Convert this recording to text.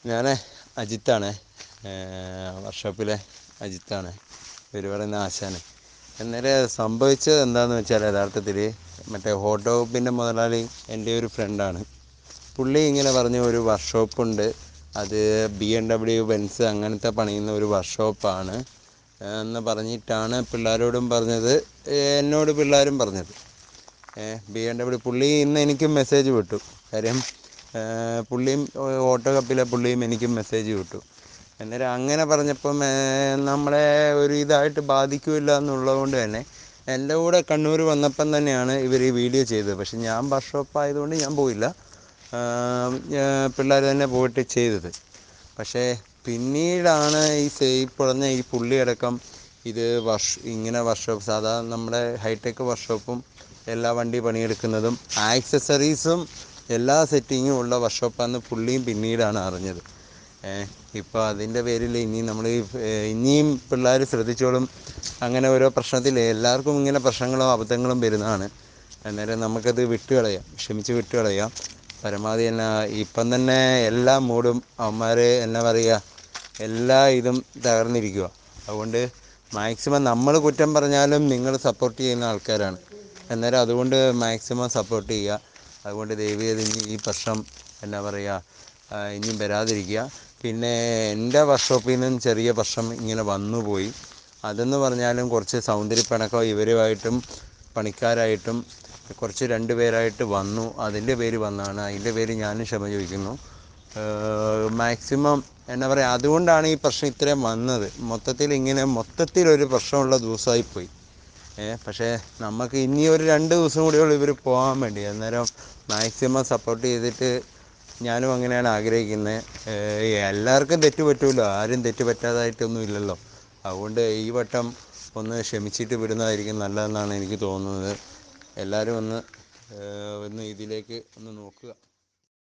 ഞാൻ അജിത്താണ്, വർക്ക്ഷോപ്പിലെ അജിത്താണ്, പേര് പറയുന്ന ആശാന്. അന്നേരം സംഭവിച്ചത് എന്താണെന്ന് വെച്ചാൽ, യഥാർത്ഥത്തിൽ മറ്റേ ഹോട്ട് ടോപ്പിൻ്റെ മുതലാളി എൻ്റെ ഒരു ഫ്രണ്ടാണ്. പുള്ളി ഇങ്ങനെ പറഞ്ഞു, ഒരു വർക്ക്ഷോപ്പുണ്ട്, അത് BMW ബെൻസ് അങ്ങനത്തെ പണിയുന്ന ഒരു വർക്ക്ഷോപ്പാണ് എന്ന് പറഞ്ഞിട്ടാണ് പിള്ളേരോടും പറഞ്ഞത്, എന്നോട് പിള്ളേരും പറഞ്ഞത്. BMW പുള്ളി ഇന്ന് എനിക്കും മെസ്സേജ് വിട്ടു. കാര്യം പുള്ളിയും ഓട്ടോ കപ്പിലെ പുള്ളിയും എനിക്കും മെസ്സേജ് വിട്ടു. അന്നേരം അങ്ങനെ പറഞ്ഞപ്പം നമ്മളെ ഒരു ഇതായിട്ട് ബാധിക്കില്ല എന്നുള്ളത് കൊണ്ട് തന്നെ എൻ്റെ കൂടെ കണ്ണൂർ വന്നപ്പം തന്നെയാണ് ഇവർ ഈ വീഡിയോ ചെയ്തത്. പക്ഷെ ഞാൻ വർക്ക്ഷോപ്പ് ആയതുകൊണ്ട് ഞാൻ പോയില്ല, പിള്ളേർ തന്നെ പോയിട്ട് ചെയ്തത്. പക്ഷേ പിന്നീടാണ് ഈ പറഞ്ഞ ഈ പുള്ളിയടക്കം ഇത് ഇങ്ങനെ വർക്ക്ഷോപ്പ്, സാധാരണ നമ്മുടെ ഹൈടെക് വർക്ക്ഷോപ്പും എല്ലാ വണ്ടി പണിയെടുക്കുന്നതും ആക്സസറീസും എല്ലാ സെറ്റിങ്ങും ഉള്ള വർക്ക്ഷോപ്പാണെന്ന് പുള്ളിയും പിന്നീടാണ് അറിഞ്ഞത്. ഇപ്പോൾ അതിൻ്റെ പേരിൽ ഇനിയും പിള്ളേർ ശ്രദ്ധിച്ചോളും. അങ്ങനെ ഓരോ പ്രശ്നത്തിൽ എല്ലാവർക്കും ഇങ്ങനെ പ്രശ്നങ്ങളും അബദ്ധങ്ങളും വരുന്നതാണ്. അന്നേരം നമുക്കത് ക്ഷമിച്ച് വിട്ടുകളയാം. പരമാവധി ഇപ്പം തന്നെ എല്ലാ മൂടും അവന്മാർ എന്നാ പറയുക, എല്ലാ ഇതും തകർന്നിരിക്കുക. അതുകൊണ്ട് മാക്സിമം നമ്മൾ കുറ്റം പറഞ്ഞാലും നിങ്ങൾ സപ്പോർട്ട് ചെയ്യുന്ന ആൾക്കാരാണ്. അന്നേരം അതുകൊണ്ട് മാക്സിമം സപ്പോർട്ട് ചെയ്യുക. അതുകൊണ്ട് ദയവേത് ഇനി ഈ പ്രശ്നം എന്നാ പറയുക, ഇനിയും വരാതിരിക്കുക. പിന്നെ എൻ്റെ വർക്ക്ഷോപ്പിൽ നിന്നും ചെറിയ പ്രശ്നം ഇങ്ങനെ വന്നുപോയി. അതെന്ന് പറഞ്ഞാലും കുറച്ച് സൗന്ദര്യപ്പിണക്കം ഇവരുമായിട്ടും പണിക്കാരായിട്ടും കുറച്ച് 2 പേരായിട്ട് വന്നു. അതിൻ്റെ പേര് വന്നതാണ്. അതിൻ്റെ പേര് ഞാനും ക്ഷമ ചോദിക്കുന്നു. മാക്സിമം എന്നാ പറയുക, അതുകൊണ്ടാണ് ഈ പ്രശ്നം ഇത്രയും വന്നത്. മൊത്തത്തിലൊരു പ്രശ്നമുള്ള ദിവസമായിപ്പോയി. പക്ഷേ നമുക്ക് ഇനി ഒരു 2 ദിവസം കൂടിയുള്ളൂ ഇവർ പോകാൻ വേണ്ടി. അന്നേരം മാക്സിമം സപ്പോർട്ട് ചെയ്തിട്ട് ഞാനും അങ്ങനെയാണ് ആഗ്രഹിക്കുന്നത്. എല്ലാവർക്കും തെറ്റ് പറ്റുമല്ലോ, ആരും തെറ്റ് പറ്റാതായിട്ടൊന്നും ഇല്ലല്ലോ. അതുകൊണ്ട് ഈ വട്ടം ഒന്ന് ക്ഷമിച്ചിട്ട് വിടുന്നതായിരിക്കും നല്ലതെന്നാണ് എനിക്ക് തോന്നുന്നത്. എല്ലാവരും ഒന്ന് ഇതിലേക്ക് ഒന്ന് നോക്കുക.